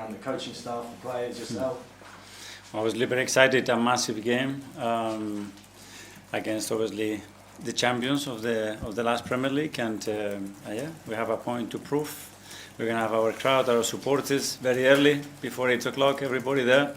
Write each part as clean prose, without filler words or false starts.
around the coaching staff, the players, yourself? I was very excited. A massive game against obviously the champions of the last Premier League, and yeah, we have a point to prove. We're gonna have our crowd, our supporters, very early before 8 o'clock. Everybody there,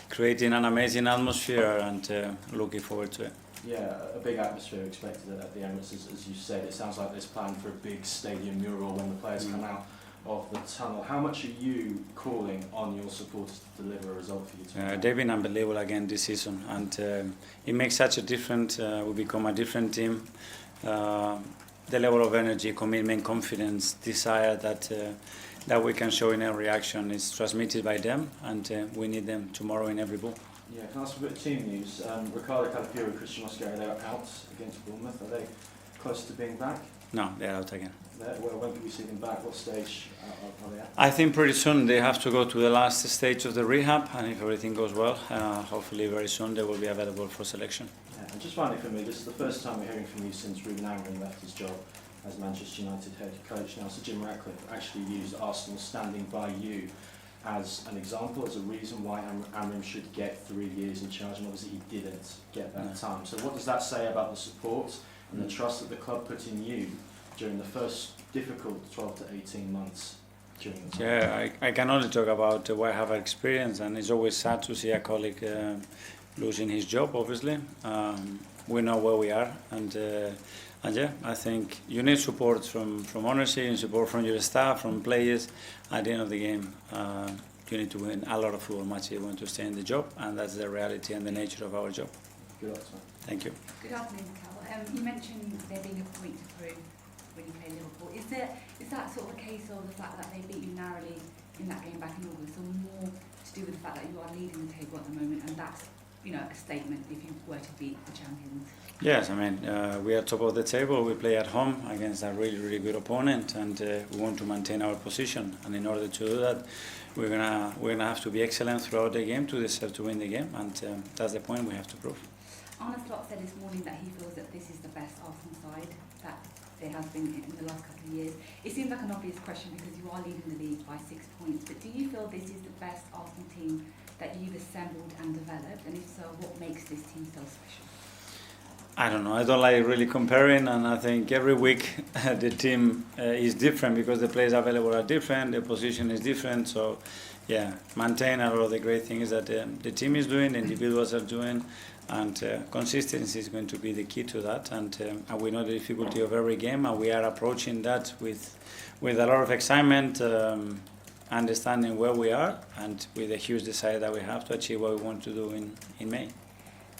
creating an amazing atmosphere, and looking forward to it. Yeah, a big atmosphere expected at the Emirates, as you said. It sounds like there's planned for a big stadium mural when the players come out of the tunnel. How much are you calling on your supporters to deliver a result for you tonight? They've been unbelievable again this season, and it makes such a difference. We become a different team. The level of energy, commitment, confidence, desire that we can show in every action is transmitted by them, and we need them tomorrow in every ball. Yeah, can I ask a bit of team news? Ricardo Calafiori and Christian Mosquera, they were out against Bournemouth. Are they close to being back? No, they're out again. Well, when can we see them back? What stage are they at? I think pretty soon they have to go to the last stage of the rehab, and if everything goes well, hopefully very soon they will be available for selection. Yeah, and just finally for me, this is the first time we're hearing from you since Ruben Amorim left his job as Manchester United head coach. Now, Sir Jim Ratcliffe actually used Arsenal standing by you as an example, as a reason why Amorim should get 3 years in charge, and obviously he didn't get that time. So what does that say about the support and the trust that the club put in you during the first difficult 12 to 18 months during the time? Yeah, I can only talk about what I have experienced, and it's always sad to see a colleague losing his job, obviously. We know where we are, and yeah, I think you need support from ownership, and support from your staff, from players. At the end of the game, you need to win a lot of football matches if you want to stay in the job, and that's the reality and the nature of our job. Good afternoon. Thank you. Good afternoon, Mikel. You mentioned there being a point to prove when you play Liverpool. Is that sort of a case of the fact that they beat you narrowly in that game back in August, or more to do with the fact that you are leading the table at the moment, and that's, you know, a statement if you were to beat the champions? Yes, I mean, we are top of the table. We play at home against a really, really good opponent, and we want to maintain our position. And in order to do that, we're gonna have to be excellent throughout the game to deserve to win the game, and that's the point we have to prove. Arne Slot said this morning that he feels that this is the best Arsenal side that there has been in the last couple of years. It seems like an obvious question because you are leading the league by 6 points, but do you feel this is the best Arsenal team that you've assembled and developed, and if so, what makes this team so special? I don't know. I don't like really comparing, and I think every week the team is different because the players available are different, the position is different. So, yeah, maintain a lot of the great things that the team is doing, the individuals are doing, and consistency is going to be the key to that. And we know the difficulty of every game, and we are approaching that with a lot of excitement, understanding where we are, and with a huge desire that we have to achieve what we want to do in May.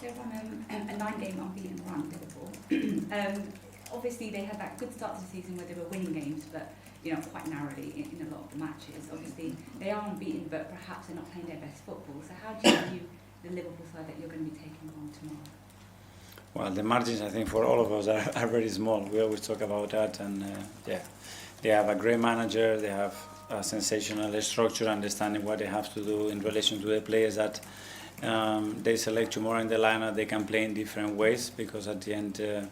They're on a 9-game unbeaten run, Liverpool. Obviously, they had that good start to the season where they were winning games, but quite narrowly in a lot of the matches. Obviously, they are unbeaten, but perhaps they're not playing their best football. So how do you view the Liverpool side that you're going to be taking on tomorrow? Well, the margins, I think, for all of us are very small. We always talk about that, and yeah, they have a great manager. They have a sensational structure, understanding what they have to do in relation to the players that they select tomorrow in the lineup. They can play in different ways because at the end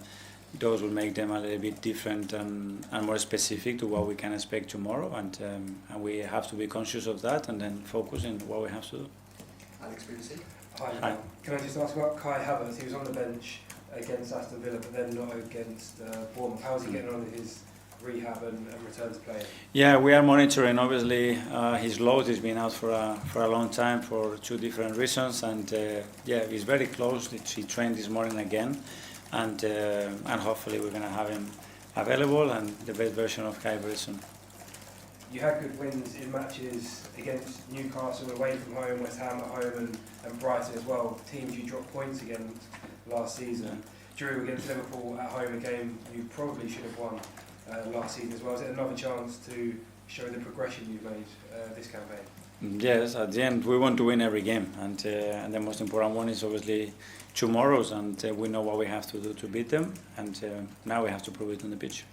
those will make them a little bit different and more specific to what we can expect tomorrow, and we have to be conscious of that and then focus on what we have to do. Alex BBC. Hi. Can I just ask about Kai Havertz? He was on the bench against Aston Villa but then not against Bournemouth. How is he getting on with his rehab and return to play? Yeah, we are monitoring. Obviously, his load has been out for a long time for 2 different reasons, and yeah, he's very close. He trained this morning again, and hopefully we're going to have him available and the best version of Kai very soon. You had good wins in matches against Newcastle away from home, West Ham at home, and Brighton as well. Teams you dropped points against last season. Drew against Liverpool at home, a game you probably should have won last season as well. Is it another chance to show the progression you've made this campaign? Yes, at the end we want to win every game, and the most important one is obviously tomorrow's, and we know what we have to do to beat them, and now we have to prove it on the pitch.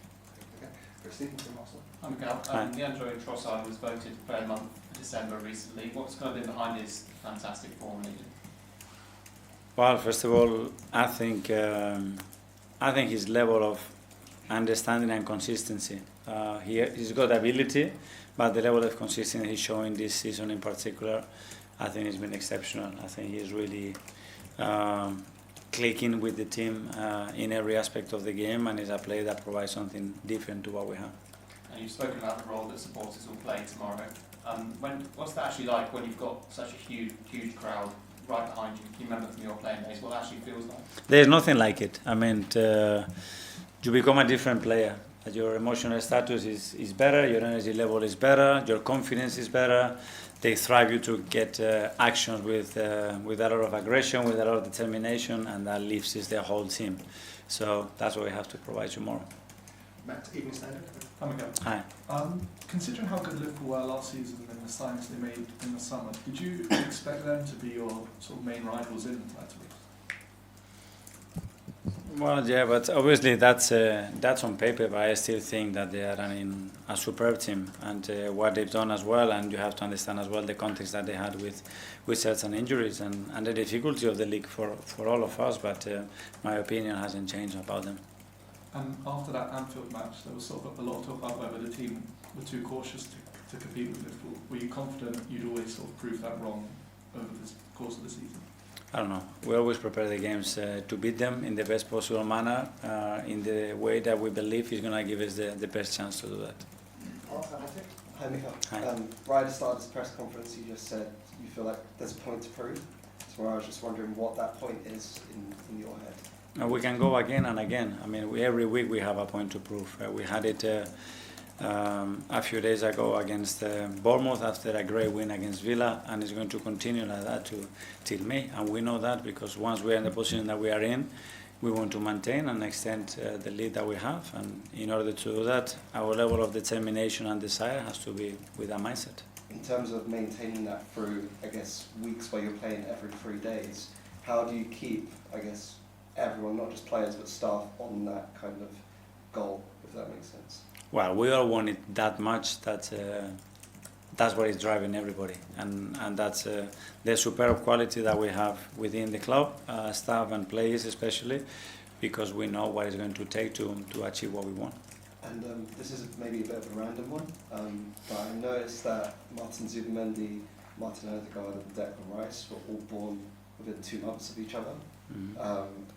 Okay. Stephen from Arsenal. Hi Mikel. Leandro Trossard was voted Player of the Month for December recently. What's kind of been behind his fantastic form lately? Well, first of all, I think his level of understanding and consistency. He's got ability, but the level of consistency he's showing this season in particular, I think it's been exceptional. I think he's really clicking with the team in every aspect of the game, and is a player that provides something different to what we have. And you've spoken about the role that supporters will play tomorrow. What's that actually like when you've got such a huge crowd right behind you? Can you remember from your playing days what it actually feels like? There's nothing like it. I mean, you become a different player. Your emotional status is better, your energy level is better, your confidence is better. They thrive you to get actions with a lot of aggression, with a lot of determination, and that lifts their whole team. So that's what we have to provide tomorrow. Matt, Evening Standard. Hi, Mikel. Hi. Considering how good Liverpool were last season and the signings they made in the summer, did you expect them to be your sort of main rivals in the title race? Well, yeah, but obviously that's on paper. But I still think that they are running a superb team, and what they've done as well. And you have to understand as well the context that they had with certain injuries and the difficulty of the league for all of us. But my opinion hasn't changed about them. And after that Anfield match, there was sort of a lot of talk about whether the team were too cautious to compete with Liverpool. Were you confident you'd always sort of prove that wrong over the course of the season? I don't know. We always prepare the games to beat them in the best possible manner, in the way that we believe is going to give us the best chance to do that. Hi, Mikel. Hi. Right at the start of this press conference, you just said you feel like there's a point to prove. So I was just wondering what that point is in your head. We can go again and again. I mean, every week we have a point to prove. We had it a few days ago against Bournemouth after a great win against Villa, and it's going to continue like that till May. And we know that because once we are in the position that we are in, we want to maintain and extend the lead that we have. And in order to do that, our level of determination and desire has to be with that mindset. In terms of maintaining that through, I guess, weeks where you're playing every 3 days, how do you keep, I guess, everyone, not just players but staff, on that kind of goal, if that makes sense? Well, we all want it that much that that's what is driving everybody, and that's the superb quality that we have within the club, staff and players especially, because we know what it's going to take to achieve what we want. And this is maybe a bit of a random one, but I noticed that Martin Zubimendi, Martin Odegaard and Declan Rice were all born within 2 months of each other. Mm-hmm.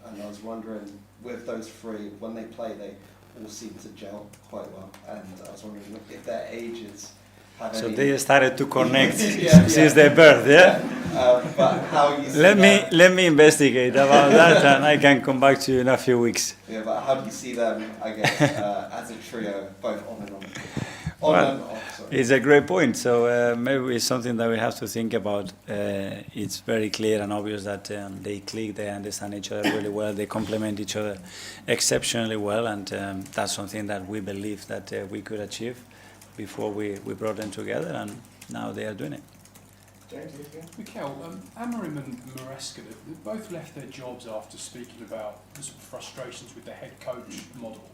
And I was wondering, with those three, when they play, they all seem to gel quite well. And I was wondering if their ages have So any... they started to connect Yeah, since their birth, yeah? But how you see Let me investigate about that, and I can come back to you in a few weeks. Yeah, but how do you see them, I guess, as a trio, both on and on? Well, and off, sorry. It's a great point. So maybe it's something that we have to think about. It's very clear and obvious that they click, they understand each other really well, they complement each other exceptionally well, and that's something that we believe that we could achieve before we brought them together, and now they are doing it. James, you think? Mikel, Amorim and Maresca, they both left their jobs after speaking about the sort of frustrations with the head coach model.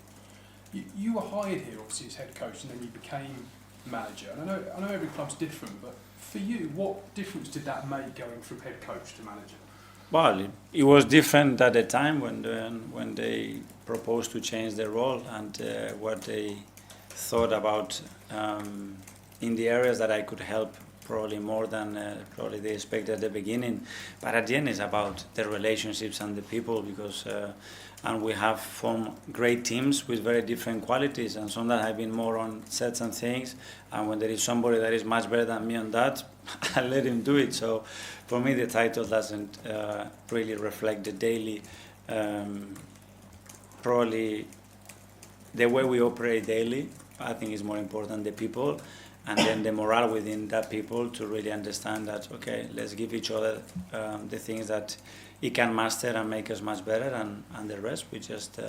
You were hired here, obviously, as head coach, and then you became manager. And I know every club's different, but for you, what difference did that make going from head coach to manager? Well, it was different at the time when they proposed to change their role and what they thought about in the areas that I could help probably more than probably they expected at the beginning. But at the end, it's about the relationships and the people, because and we have formed great teams with very different qualities, and some that have been more on certain things, and when there is somebody that is much better than me on that, I let him do it. So for me, the title doesn't really reflect the daily, probably the way we operate daily. I think is more important the people, and then the morale within that people to really understand that, okay, let's give each other the things that it can master and make us much better, and the rest we just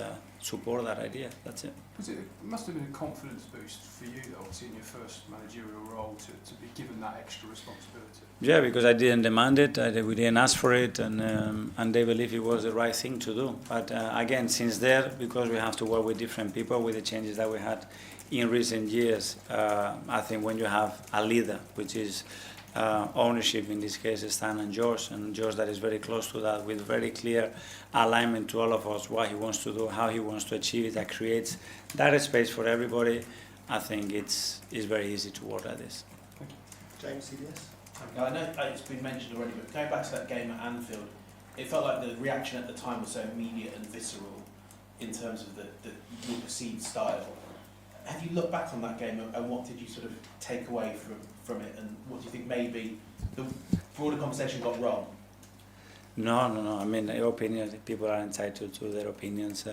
support that idea. That's it. It must have been a confidence boost for you, though, obviously in your first managerial role, to be given that extra responsibility. Yeah, because I didn't demand it, we didn't ask for it, and they believe it was the right thing to do. But again, since there, because we have to work with different people, with the changes that we had in recent years, I think when you have a leader, which is ownership, in this case Stan and George that is very close to that, with very clear alignment to all of us, what he wants to do, how he wants to achieve it, that creates that space for everybody, I think it's very easy to work like this. James, CBS? I know it's been mentioned already, but going back to that game at Anfield, it felt like the reaction at the time was so immediate and visceral in terms of your perceived style. Have you looked back on that game and what did you sort of take away from it, and what do you think maybe the broader conversation got wrong? No. I mean, your opinion, people are entitled to their opinions.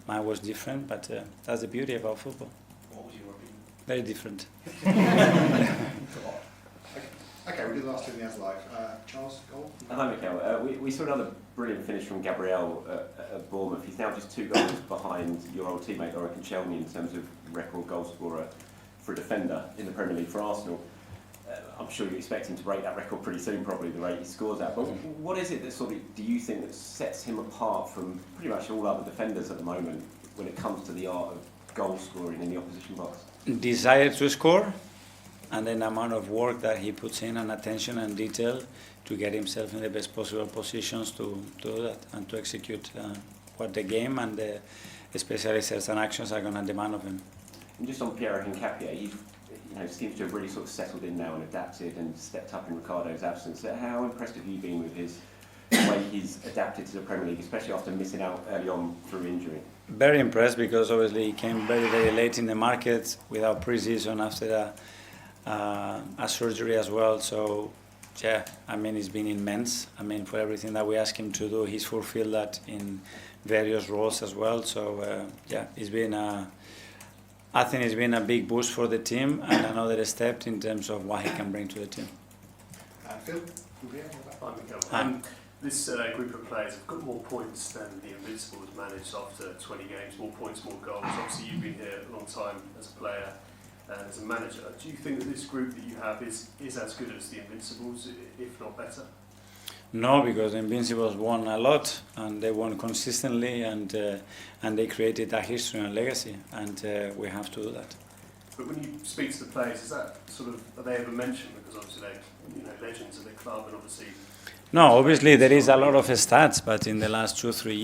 Mine was different, but that's the beauty about football. What was your opinion? Very different. Okay, we'll do the last two in the As Live. Charles, goal? Hi, Mikel. We saw another brilliant finish from Gabriel at Bournemouth. He's now just 2 goals behind your old teammate, Laura Koscielny, in terms of record goal scorer for a defender in the Premier League for Arsenal. I'm sure you expect him to break that record pretty soon, probably, the rate he scores at. But what is it that sort of, do you think, that sets him apart from pretty much all other defenders at the moment when it comes to the art of goal scoring in the opposition box? Desire to score, and then the amount of work that he puts in, and attention and detail to get himself in the best possible positions to do that and to execute what the game and especially certain actions are going to demand of him. And just on Pierre Hincapié, he seems to have really sort of settled in now and adapted and stepped up in Ricardo's absence. How impressed have you been with his way he's adapted to the Premier League, especially after missing out early on through injury? Very impressed, because obviously he came very, very late in the market without pre-season after a surgery as well. So, yeah, I mean, it's been immense. I mean, for everything that we ask him to do, he's fulfilled that in various roles as well. So, yeah, it's been I think it's been a big boost for the team and another step in terms of what he can bring to the team. Phil? Hi, Mikel. Hi. This group of players have got more points than the Invincibles managed after 20 games, more points, more goals. Obviously, you've been here a long time as a player and as a manager. Do you think that this group that you have is as good as the Invincibles, if not better? No, because the Invincibles won a lot and they won consistently, and they created a history and legacy, and we have to do that. But when you speak to the players, is that sort of, are they ever mentioned? Because obviously they're legends of the club, and obviously. No, obviously there is a lot of stats, but in the last 2-3 years.